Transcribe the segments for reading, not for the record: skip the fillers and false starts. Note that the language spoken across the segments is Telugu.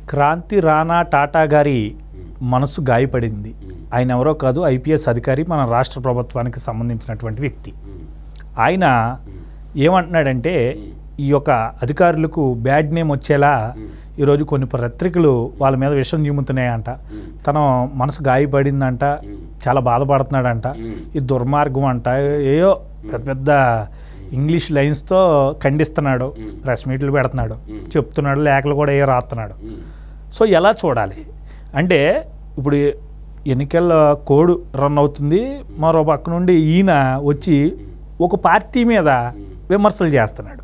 క్రాంతి రాణా టాటా గారి మనసు గాయపడింది. ఆయన ఎవరో కాదు, ఐపీఎస్ అధికారి, మన రాష్ట్ర ప్రభుత్వానికి సంబంధించినటువంటి వ్యక్తి. ఆయన ఏమంటున్నాడంటే ఈ యొక్క అధికారులకు బ్యాడ్ నేమ్ వచ్చేలా ఈరోజు కొన్ని పత్రికలు వాళ్ళ మీద విషం చిమ్ముతున్నాయంట. తన మనసు గాయపడిందంట, చాలా బాధపడుతున్నాడంట, ఇది దుర్మార్గం అంట, ఏయో పెద్ద పెద్ద ఇంగ్లీష్ లైన్స్తో ఖండిస్తున్నాడు, ప్రెస్ మీట్లు పెడుతున్నాడు, చెప్తున్నాడు, లేఖలు కూడా ఏ రాస్తున్నాడు. సో ఎలా చూడాలి అంటే, ఇప్పుడు ఎన్నికల కోడ్ రన్ అవుతుంది, మరో పక్క నుండి ఈయన వచ్చి ఒక పార్టీ మీద విమర్శలు చేస్తున్నాడు.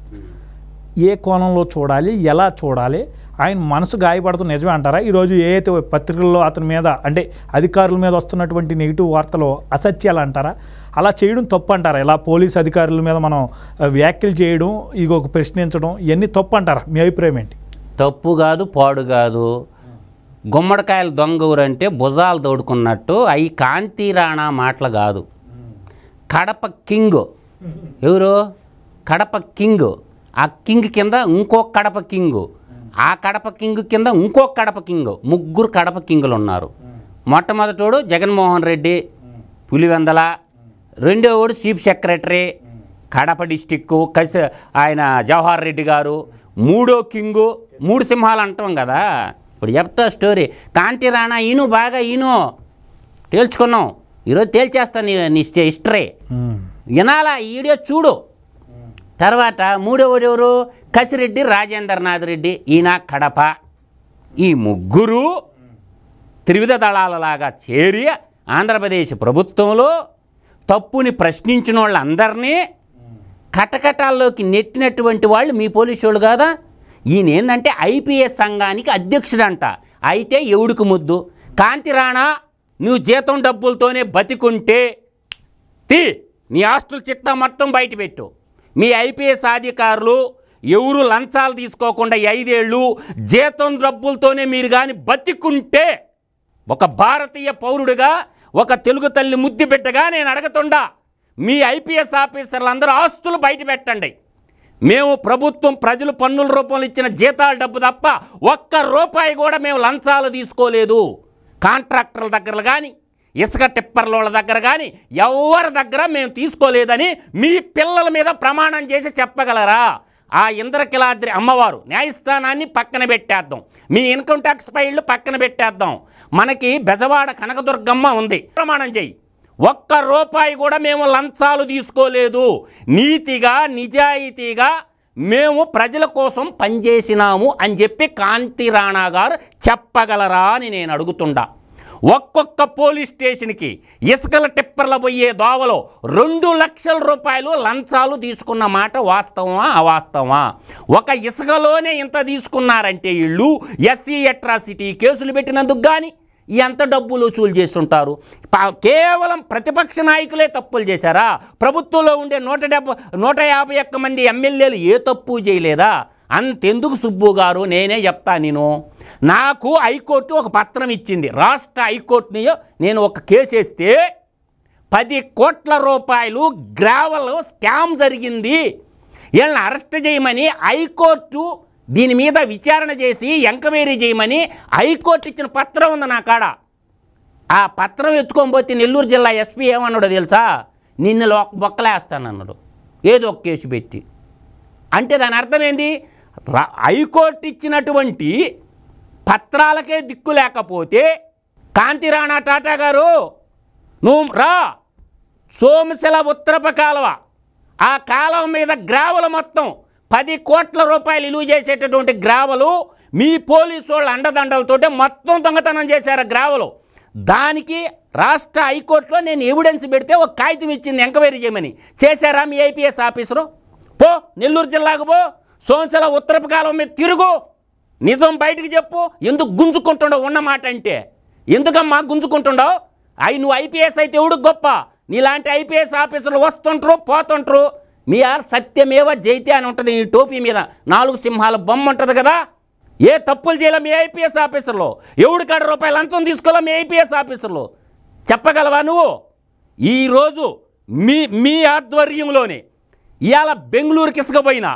ఏ కోణంలో చూడాలి, ఎలా చూడాలి? ఆయన మనసు గాయపడుతున్న నిజమే అంటారా? ఈరోజు ఏ అయితే పత్రికల్లో అతని మీద అంటే అధికారుల మీద వస్తున్నటువంటి నెగిటివ్ వార్తలు అసత్యాలు అంటారా? అలా చేయడం తప్పు అంటారా? ఇలా పోలీస్ అధికారుల మీద మనం వ్యాఖ్యలు చేయడం, ఒక ప్రశ్నించడం ఇవన్నీ తప్పు అంటారా? మీ అభిప్రాయం ఏంటి? తప్పు కాదు, పాడు కాదు. గుమ్మడికాయలు దొంగ ఊరంటే భుజాలు తోడుకున్నట్టు అవి కాంతి రాణా మాటలు కాదు. కడప కింగ్ ఎవరు? కడప కింగ్. ఆ కింగ్ కింద ఇంకో కడప కింగ్, ఆ కడప కింగ్ కింద ఇంకో కడప కింగ్, ముగ్గురు కడప కింగులు ఉన్నారు. మొట్టమొదటోడు జగన్మోహన్ రెడ్డి పులివెందల, రెండోవాడు చీఫ్ సెక్రటరీ కడప డిస్టిక్కు ఆయన జవహర్ రెడ్డి గారు, మూడో కింగు, మూడు సింహాలు అంటాం కదా. ఇప్పుడు చెప్తా స్టోరీ. కాంతి రాణా ఈను బాగా ఈను తేల్చుకున్నాం, ఈరోజు తేల్చేస్తాను నీ హిస్టరీ వినాలా, ఈ వీడియో చూడు. తర్వాత మూడోవాడు ఎవరు? కసిరెడ్డి రాజేంద్రనాథ్ రెడ్డి, ఈయన కడప. ఈ ముగ్గురు త్రివిధ దళాలలాగా చేరి ఆంధ్రప్రదేశ్ ప్రభుత్వంలో తప్పుని ప్రశ్నించిన వాళ్ళందరినీ కటకటాల్లోకి నెట్టినటువంటి వాళ్ళు మీ పోలీసు వాళ్ళు కాదా? ఈయన ఏంటంటే ఐపీఎస్ సంఘానికి అధ్యక్షుడంట. అయితే ఎవడికి ముద్దు? కాంతి రాణా, నువ్వు జీతం డబ్బులతోనే బతికుంటే నీ ఆస్తుల చిట్టా మొత్తం బయట పెట్టు. మీ ఐపీఎస్ అధికారులు ఎవరు లంచాలు తీసుకోకుండా 5 ఏళ్ళు జీతం డబ్బులతోనే మీరు కానీ బతికుంటే, ఒక భారతీయ పౌరుడిగా, ఒక తెలుగు తల్లి ముద్దు బిడ్డగా నేను అడగతుండా, మీ ఐపీఎస్ ఆఫీసర్లు అందరూ ఆస్తులు బయట పెట్టండి. మేము ప్రభుత్వం ప్రజలు పన్నుల రూపంలో ఇచ్చిన జీతాల డబ్బు తప్ప ₹1 కూడా మేము లంచాలు తీసుకోలేదు. కాంట్రాక్టర్ల దగ్గర కానీ, ఇసుక టిప్పర్ల దగ్గర కానీ ఎవరి దగ్గర మేము తీసుకోలేదని మీ పిల్లల మీద ప్రమాణం చేసి చెప్పగలరా? ఆ ఇంద్రకిలాద్రి అమ్మవారు న్యాయస్థానాన్ని పక్కన పెట్టేద్దాం, మీ ఇన్కమ్ ట్యాక్స్ ఫైళ్ళు పక్కన పెట్టేద్దాం, మనకి బెజవాడ కనకదుర్గమ్మ ఉంది, ప్రమాణం చేయి, ₹1 కూడా మేము లంచాలు తీసుకోలేదు, నీతిగా నిజాయితీగా మేము ప్రజల కోసం పనిచేసినాము అని చెప్పి కాంతి రాణా గారు చెప్పగలరా అని నేను అడుగుతుండా. ఒక్కొక్క పోలీస్ స్టేషన్కి ఇసుకల టిప్పర్ల పోయే దోవలో ₹2 లక్షల లంచాలు తీసుకున్న మాట వాస్తవమా అవాస్తవమా? ఒక ఇసుకలోనే ఇంత తీసుకున్నారంటే వీళ్ళు ఎస్సీ అట్రాసిటీ కేసులు పెట్టినందుకు కానీ ఎంత డబ్బులు వసూలు చేస్తుంటారు? కేవలం ప్రతిపక్ష నాయకులే తప్పులు చేశారా? ప్రభుత్వంలో ఉండే 151 మంది ఎమ్మెల్యేలు ఏ తప్పు చేయలేదా? అంతెందుకు సుబ్బు గారు, నేనే చెప్తా. నాకు హైకోర్టు ఒక పత్రం ఇచ్చింది, రాష్ట్ర హైకోర్టుని నేను ఒక కేసు వేస్తే ₹10 కోట్ల గ్రావెల్ స్కామ్ జరిగింది, వీళ్ళని అరెస్ట్ చేయమని హైకోర్టు దీని మీద విచారణ చేసి ఎంక్వైరీ చేయమని హైకోర్టు ఇచ్చిన పత్రం ఉంది నా కాడ. ఆ పత్రం ఎత్తుకొని పోతే నెల్లూరు జిల్లా ఎస్పీ ఏమన్నాడో తెలుసా? నిన్ను బొక్కలేస్తానన్నాడు, ఏదో ఒక కేసు పెట్టి. అంటే దాని అర్థం ఏంది? హైకోర్టు ఇచ్చినటువంటి పత్రాలకే దిక్కు లేకపోతే కాంతి రాణా టాటా గారు నువ్వు రా, సోమశిల ఉత్తరప కాలువ, ఆ కాలువ మీద గ్రావెలు మొత్తం ₹10 కోట్ల విలువ చేసేటటువంటి గ్రావెలు మీ పోలీసు వాళ్ళ అండదండలతోటే మొత్తం దొంగతనం చేశారు గ్రావెలు. దానికి రాష్ట్ర హైకోర్టులో నేను ఎవిడెన్స్ పెడితే ఒక కాగితం ఇచ్చింది ఎంక్వైరీ చేయమని. చేశారా మీ ఐపీఎస్ ఆఫీసరు? పో నెల్లూరు జిల్లాకు పో, సోమశిల ఉత్తరప కాలువ మీద తిరుగు, నిజం బయటకు చెప్పు. ఎందుకు గుంజుకుంటుండవు? ఉన్నమాట అంటే ఎందుకమ్మా గుంజుకుంటుండవు? నువ్వు ఐపీఎస్ అయితే ఎవడు గొప్ప? నీలాంటి ఐపీఎస్ ఆఫీసర్లు వస్తుంటారు పోతుంటారు. మీ సత్యమేవ జైతే అని ఉంటుంది, ఈ టోపీ మీద 4 సింహాల బొమ్మ ఉంటుంది కదా. ఏ తప్పులు చేయాలి మీ ఐపీఎస్ ఆఫీసర్లో? ₹1 లంచం తీసుకోవాలా మీ ఐపీఎస్ ఆఫీసర్లో? చెప్పగలవా నువ్వు? ఈరోజు మీ ఆధ్వర్యంలోనే ఇవాళ బెంగళూరుకి ఇసుకపోయినా,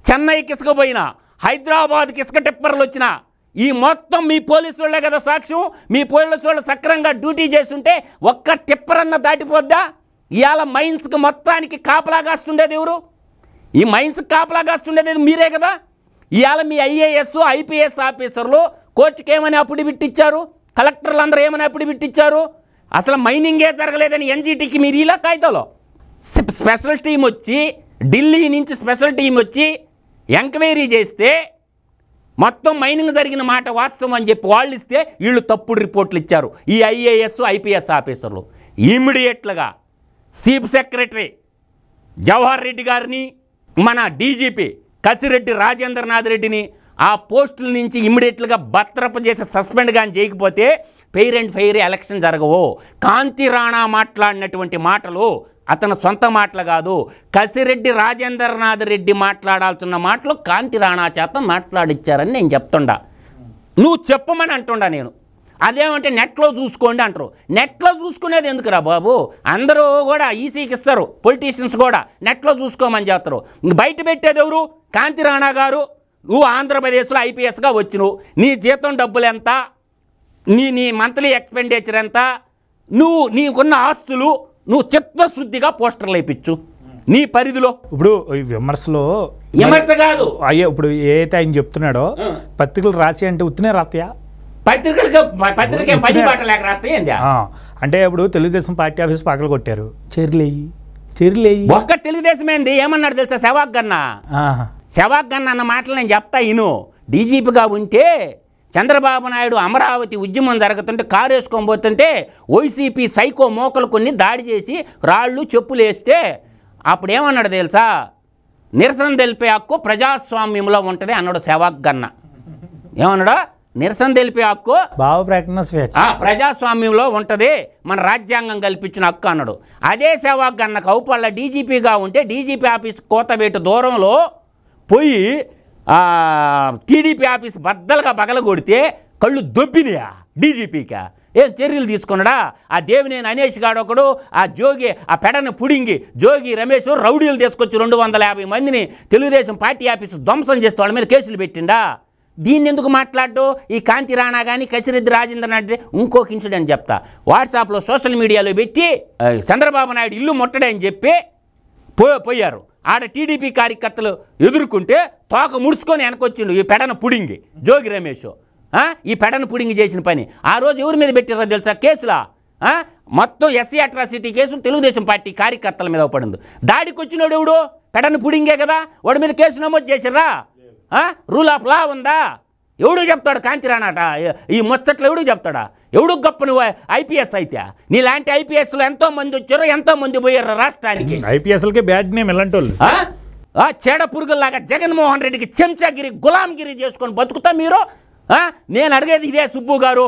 చెన్నైకి ఇసుకపోయినా, హైదరాబాద్కి ఇసుక టిప్పర్లు వచ్చినా ఈ మొత్తం మీ పోలీసు వాళ్ళే కదా సాక్ష్యం. మీ పోలీసు వాళ్ళు సక్రంగా డ్యూటీ చేస్తుంటే ఒక్క టిప్పరన్న దాటిపోద్దా? ఇవాళ మైన్స్కి మొత్తానికి కాపలాగాస్తుండేది ఎవరు? ఈ మైన్స్కి కాపలాగాస్తుండేది మీరే కదా. ఇవాళ మీ ఐఏఎస్ ఐపీఎస్ ఆఫీసర్లు కోర్టుకి ఏమని అఫిడవిట్ ఇచ్చారు, కలెక్టర్లు అందరూ ఏమని అఫిడవిట్ ఇచ్చారు? అసలు మైనింగే జరగలేదని ఎన్జీటీకి మీరు ఇలా కాగితాలో స్పెషల్ టీం వచ్చి, ఢిల్లీ నుంచి స్పెషల్ టీం వచ్చి ఎంక్వైరీ చేస్తే మొత్తం మైనింగ్ జరిగిన మాట వాస్తవం అని చెప్పి వాళ్ళు ఇస్తే వీళ్ళు తప్పుడు రిపోర్ట్లు ఇచ్చారు ఈ ఐఏఎస్ ఐపీఎస్ ఆఫీసర్లు. ఇమ్మీడియట్లుగా చీఫ్ సెక్రటరీ జవహర్ రెడ్డి గారిని, మన డీజీపీ కసిరెడ్డి రాజేంద్రనాథ్ రెడ్డిని ఆ పోస్టుల నుంచి ఇమ్మీడియట్లుగా బర్తరఫ్ చేసి సస్పెండ్ కానీ చేయకపోతే ఫెయిర్ అండ్ ఫెయిర్ ఎలక్షన్ జరగవు. కాంతి రాణా మాట్లాడినటువంటి మాటలు అతను సొంత మాటలు కాదు, కసిరెడ్డి రాజేంద్రనాథ్ రెడ్డి మాట్లాడాల్సిన మాటలు కాంతి రాణా చేత మాట్లాడిచ్చారని నేను చెప్తుండా. నువ్వు చెప్పమని అంటుండా నేను. అదేమంటే నెట్లో చూసుకోండి అంటారు. నెట్లో చూసుకునేది ఎందుకురా బాబు? అందరూ కూడా ఈసీకి ఇస్తారు, పొలిటీషియన్స్ కూడా నెట్లో చూసుకోమని చెప్తారు. బయట పెట్టేది ఎవరు? కాంతి రాణా గారు. నువ్వు ఆంధ్రప్రదేశ్లో ఐపీఎస్గా వచ్చినావు, నీ జీతం డబ్బులు ఎంత, నీ మంత్లీ ఎక్స్పెండిచర్ ఎంత, నీకున్న ఆస్తులు నువ్వు చిత్తశుద్ధిగా పోస్టర్లు వేయించు నీ పరిధిలో. ఇప్పుడు ఈ విమర్శలో విమర్శ కాదు అయ్యో, ఇప్పుడు ఏదైతే ఆయన చెప్తున్నాడో పత్రికలు రాసి అంటే ఉత్తినే రాతయా? పత్రిక పని బాట లేక రాస్తాయి ఏంది? అంటే ఇప్పుడు తెలుగుదేశం పార్టీ ఆఫీస్ పగల కొట్టారు, చెర్లేయి ఒక్క తెలుగుదేశం ఏంది ఏమన్నాడు తెలుసా? సెవాగ్ గన్న అన్న మాటలు నేను చెప్తా ఇను. డీజీపీగా ఉంటే చంద్రబాబు నాయుడు అమరావతి ఉద్యమం జరుగుతుంటే కారు వేసుకొని పోతుంటే వైసీపీ సైకో మోకలు కొన్ని దాడి చేసి రాళ్ళు చెప్పులు వేస్తే అప్పుడు ఏమన్నాడు తెలుసా? నిరసన తెలిపే హక్కు ప్రజాస్వామ్యంలో ఉంటుంది అన్నాడు సెవాగ్ గన్న. ఏమన్నాడు? నిరసన తెలిపే హక్కు ప్రజాస్వామ్యంలో ఉంటుంది, మన రాజ్యాంగం కల్పించిన హక్కు అన్నాడు. అదే సెవాగ్ గన్న కౌపళ్ళ డీజీపీగా ఉంటే డీజీపీ ఆఫీస్ కోతవేటు దూరంలో పోయి టీడీపీ ఆఫీస్ బద్దలుగా పగలగొడితే కళ్ళు దొబ్బినాయా డీజీపీకా? ఏం చర్యలు తీసుకున్నాడా? ఆ దేవినేని అనేష్ గాడు ఒకడు, ఆ జోగి ఆ పెడని పుడింగి జోగి రమేష్ రౌడీలు తీసుకొచ్చి 250 మందిని తెలుగుదేశం పార్టీ ఆఫీసు ధ్వంసం చేస్తే వాళ్ళ మీద కేసులు పెట్టిండా? దీన్ని ఎందుకు మాట్లాడు? ఈ కాంతి రాణా కానీ కసిరెడ్డి రాజేంద్రనాథ్ ఇంకొక ఇన్సిడెంట్ చెప్తా. వాట్సాప్లో సోషల్ మీడియాలో పెట్టి చంద్రబాబు నాయుడు ఇల్లు ముట్టడని చెప్పి పోయారు. ఆడ టీడీపీ కార్యకర్తలు ఎదుర్కొంటే తోక ముడుచుకొని వెనకొచ్చిండు ఈ పెడన పుడింగి జోగి రమేష్. ఈ పెడన పుడింగి చేసిన పని ఆ రోజు ఎవరి మీద పెట్టారో తెలుసా? కేసులా మొత్తం SC atrocity case Telugu Desam party కార్యకర్తల మీద పడింది. దాడికి వచ్చినోడు ఎవడు? పెడన పుడింగే కదా, వాడి మీద కేసు నమోదు చేసిర్రా? రూల్ ఆఫ్ లా ఉందా? ఎవడు చెప్తాడు కాంతి రాణాట ఈ ముచ్చట్లు? ఎవడు చెప్తాడా? ఎవడు గొప్ప నువ్వు ఐపీఎస్ అయితే? నీలాంటి ఐపీఎస్లు ఎంతో మంది వచ్చారు, ఎంతో మంది పోయారు రాష్ట్రానికి. ఐపీఎస్లకి బ్యాడ్ నేమ్ ఎలాంటి వాళ్ళు? చెడ పురుగుల్లాగా జగన్మోహన్ రెడ్డికి చెంచాగిరి గులాంగిరి చేసుకొని బతుకుతా మీరు. నేను అడిగేది ఇదే సుబ్బు గారు,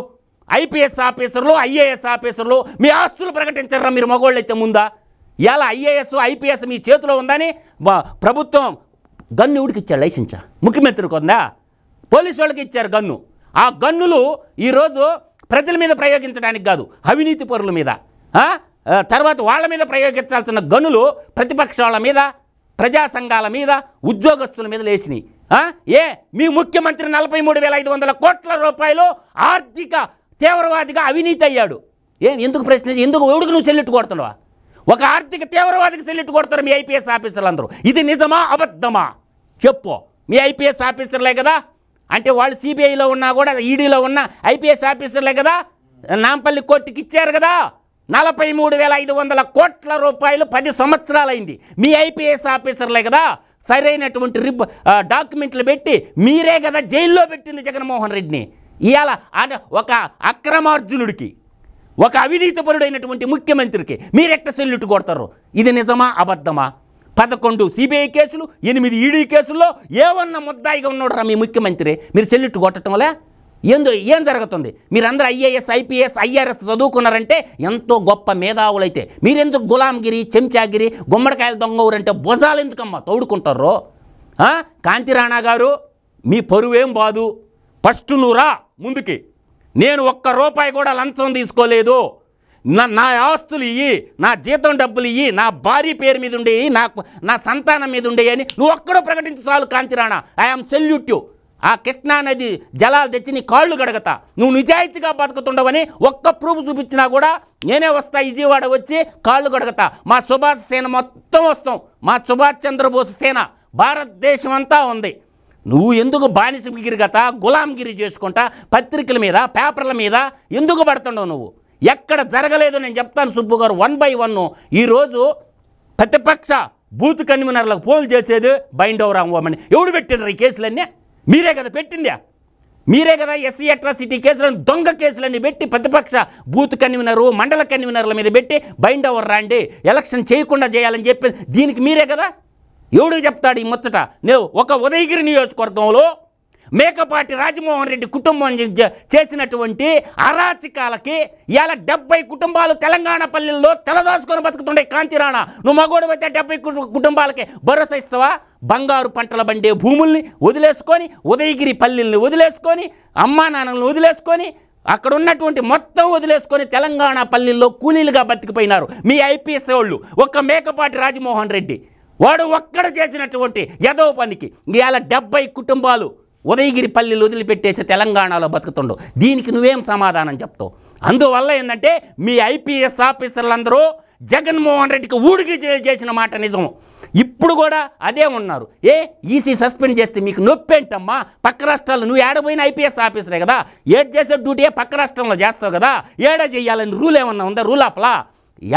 ఐపీఎస్ ఆఫీసర్లు ఐఏఎస్ ఆఫీసర్లు మీ ఆస్తులు ప్రకటించారా మీరు మగోళ్ళు అయితే ముందా? ఇలా ఐఏఎస్ ఐపీఎస్ మీ చేతిలో ఉందని ప్రభుత్వం గన్ను ఎవడికి ఇచ్చారు? లైసెన్సా? ముఖ్యమంత్రికి ఉందా? పోలీసు వాళ్ళకి ఇచ్చారు గన్ను. ఆ గన్నులు ఈరోజు ప్రజల మీద ప్రయోగించడానికి కాదు, అవినీతి పరుల మీద, తర్వాత వాళ్ళ మీద ప్రయోగించాల్సిన గన్నులు ప్రతిపక్షాల మీద, ప్రజా సంఘాల మీద, ఉద్యోగస్తుల మీద లేచినాయి. మీ ముఖ్యమంత్రి 43,500 కోట్ల రూపాయలు ఆర్థిక తీవ్రవాదిగా అవినీతి అయ్యాడు. ఎందుకు ప్రశ్న? ఎందుకు ఎవడికి నువ్వు చెల్లిట్టు కొడుతున్నావా? ఒక ఆర్థిక తీవ్రవాదికి చెల్లిట్టు కొడతారు మీ ఐపీఎస్ ఆఫీసర్లు అందరూ. ఇది నిజమా అబద్ధమా చెప్పు. మీ ఐపీఎస్ ఆఫీసర్లే కదా, అంటే వాళ్ళు సిబిఐలో ఉన్నా కూడా ఈడీలో ఉన్న ఐపీఎస్ ఆఫీసర్లే కదా. నాంపల్లి కోర్టుకి ఇచ్చారు కదా 43,500 కోట్ల రూపాయలు 10 సంవత్సరాలైంది. మీ ఐపీఎస్ ఆఫీసర్లే కదా సరైనటువంటి డాక్యుమెంట్లు పెట్టి మీరే కదా జైల్లో పెట్టింది జగన్మోహన్ రెడ్డిని. ఇవాళ ఒక అక్రమార్జునుడికి, ఒక అవినీతిపరుడైనటువంటి ముఖ్యమంత్రికి మీరెట్ట సెల్యూట్ కొడతారు? ఇది నిజమా అబద్ధమా? 11 సిబిఐ కేసులు, 8 ఈడీ కేసుల్లో ఏమన్నా ముద్దాయిగా ఉన్నాడు రా మీ ముఖ్యమంత్రి. మీరు సెల్యూట్ కొట్టడం వల్ల ఏం జరుగుతుంది? మీరందరూ ఐఏఎస్ ఐపీఎస్ ఐఆర్ఎస్ చదువుకున్నారంటే ఎంతో గొప్ప మేధావులైతే మీరెందుకు గులాంగిరి చెంచాగిరి గుమ్మడికాయల దొంగవురంటే భుజాలు ఎందుకమ్మా తోడుకుంటారో? కాంతి రాణా గారు మీ పరువేం బాదు. ఫస్ట్ నువ్వు రా ముందుకి. నేను ₹1 కూడా లంచం తీసుకోలేదు. నా ఆస్తులు ఇయ్యి, నా జీతం డబ్బులు ఇయ్యి, నా భార్య పేరు మీద ఉండేవి, నా సంతానం మీద ఉండేవి అని నువ్వు ఒక్కడో ప్రకటించు చాలు Kanthi Rana. I am salute you. ఆ కృష్ణానది జలాలు తెచ్చి నీ కాళ్ళు గడగతా. నువ్వు నిజాయితీగా బతుకుతుండవని ఒక్క ప్రూఫ్ చూపించినా కూడా నేనే వస్తా, విజయవాడ వచ్చి కాళ్ళు గడగతా. మా సుభాష్ సేన మొత్తం వస్తాం, మా సుభాష్ చంద్రబోస్ సేన భారతదేశం అంతా ఉంది. నువ్వు ఎందుకు బానిసగిరి గత గులాంగిరి చేసుకుంటా పత్రికల మీద పేపర్ల మీద ఎందుకు పడుతుండవు? నువ్వు ఎక్కడ జరగలేదు నేను చెప్తాను సుబ్బు గారు, 1 by 1. ఈరోజు ప్రతిపక్ష బూత్ కన్వీనర్లకు పోలు చేసేది బైండ్ ఓవర్ అవ్వమని ఎవడు పెట్టినారు ఈ కేసులన్నీ? మీరే కదా పెట్టిందా? మీరే కదా ఎస్సీ అట్రాసిటీ కేసులను దొంగ కేసులన్నీ పెట్టి ప్రతిపక్ష బూత్ కన్వీనరు మండల కన్వీనర్ల మీద పెట్టి బైండ్ ఓవర్ రాండి, ఎలక్షన్ చేయకుండా చేయాలని చెప్పి దీనికి మీరే కదా. ఎవడికి చెప్తాడు ఈ ముచ్చట? నేను ఒక ఉదయగిరి నియోజకవర్గంలో మేకపాటి రాజమోహన్ రెడ్డి కుటుంబం చేసినటువంటి అరాచకాలకి ఇలా 70 కుటుంబాలు తెలంగాణ పల్లెల్లో తెలదాచుకొని బతుకుతుండే. కాంతి రాణా, నువ్వు మగోడు అయితే 70 కుటుంబాలకి భరోసా ఇస్తావా? బంగారు పంటల బండే భూముల్ని వదిలేసుకొని, ఉదయగిరి పల్లెల్ని వదిలేసుకొని, అమ్మా నాన్నలను వదిలేసుకొని, అక్కడ ఉన్నటువంటి మొత్తం వదిలేసుకొని తెలంగాణ పల్లెల్లో కూలీలుగా బతికిపోయినారు మీ ఐపీఎస్ వాళ్ళు. ఒక్క మేకపాటి రాజమోహన్ రెడ్డి వాడు ఒక్కడ చేసినటువంటి యదవ పనికి ఇవాళ 70 కుటుంబాలు ఉదయగిరి పల్లెలు వదిలిపెట్టేసి తెలంగాణలో బతుకుతుండవు. దీనికి నువ్వేం సమాధానం చెప్తావు? అందువల్ల ఏంటంటే మీ ఐపీఎస్ ఆఫీసర్లందరూ జగన్మోహన్ రెడ్డికి ఊడికి చేసిన మాట నిజం. ఇప్పుడు కూడా అదే ఉన్నారు. ఈసీ సస్పెండ్ చేస్తే మీకు నొప్పేంటమ్మా? పక్క రాష్ట్రాల్లో నువ్వు ఏడపోయిన ఐపీఎస్ ఆఫీసరే కదా, ఏడ్ చేసే డ్యూటీ పక్క రాష్ట్రంలో చేస్తావు కదా, ఏడ చేయాలని రూల్ ఏమన్నా ఉందా? Rule of law.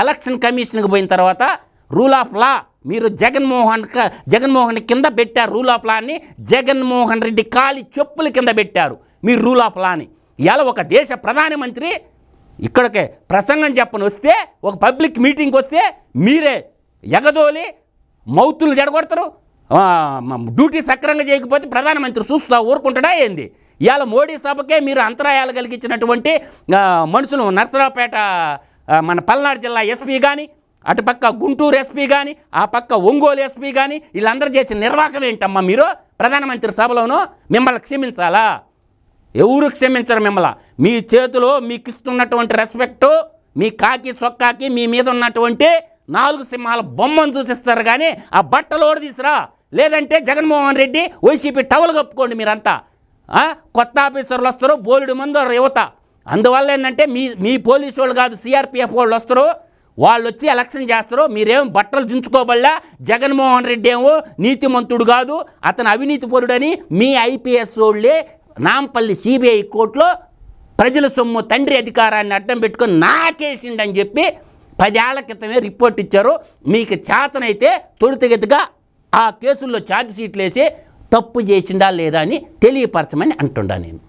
ఎలక్షన్ కమిషన్కి పోయిన తర్వాత రూల్ ఆఫ్ లా మీరు జగన్మోహన్ కింద పెట్టారు. రూల్ ఆఫ్ లాని జగన్మోహన్ రెడ్డి కాలి చెప్పుల కింద పెట్టారు మీరు రూల్ ఆఫ్ లాని. ఇలా ఒక దేశ ప్రధానమంత్రి ఇక్కడికే ప్రసంగం చెప్పని వస్తే, ఒక పబ్లిక్ మీటింగ్కి వస్తే మీరే ఎగదోలి మౌతులు జడగొడతారు. డ్యూటీ సక్రంగా చేయకపోతే ప్రధానమంత్రి చూస్తా ఊరుకుంటాడా ఏంది? ఇవాళ మోడీ సభకే మీరు అంతరాయాలు కలిగించినటువంటి మనుషులు నర్సరావుపేట మన పల్నాడు జిల్లా ఎస్పీ కానీ, అటుపక్క గుంటూరు ఎస్పీ కానీ, ఆ పక్క ఒంగోలు ఎస్పీ కానీ వీళ్ళందరూ చేసిన నిర్వాహకం ఏంటమ్మా? మీరు ప్రధానమంత్రి సభలోనూ మిమ్మల్ని క్షమించాలా? ఎవరు క్షమించరు మిమ్మల్ని. మీ చేతిలో మీకు ఇస్తున్నటువంటి రెస్పెక్టు, మీ కాకి చొక్కాకి మీ మీద ఉన్నటువంటి 4 సింహాల బొమ్మను చూసిస్తారు కానీ ఆ బట్టలు ఓడి తీసురా. లేదంటే జగన్మోహన్ రెడ్డి వైసీపీ టవల్ కప్పుకోండి మీరంతా. కొత్త ఆఫీసర్లు వస్తారు, బోలెడు మంది యువత. అందువల్ల ఏంటంటే మీ పోలీసు వాళ్ళు కాదు, సిఆర్పిఎఫ్ వాళ్ళు వస్తారు, వాళ్ళు వచ్చి ఎలక్షన్ చేస్తారు. మీరేం బట్టలు దించుకోబల్లా. జగన్మోహన్ రెడ్డి ఏమో నీతిమంతుడు కాదు, అతను అవినీతి పరుడని మీ ఐపీఎస్ వాళ్ళే నాంపల్లి సిబిఐ కోర్టులో ప్రజల సొమ్ము తండ్రి అధికారాన్ని అడ్డం పెట్టుకొని నాకేసిండని చెప్పి 10 ఏళ్ల క్రితమే రిపోర్ట్ ఇచ్చారు. మీకు చేతనైతే త్వరితగతిగా ఆ కేసుల్లో ఛార్జ్ షీట్లు వేసి తప్పు చేసిండా లేదా అని తెలియపరచమని అంటుండా నేను.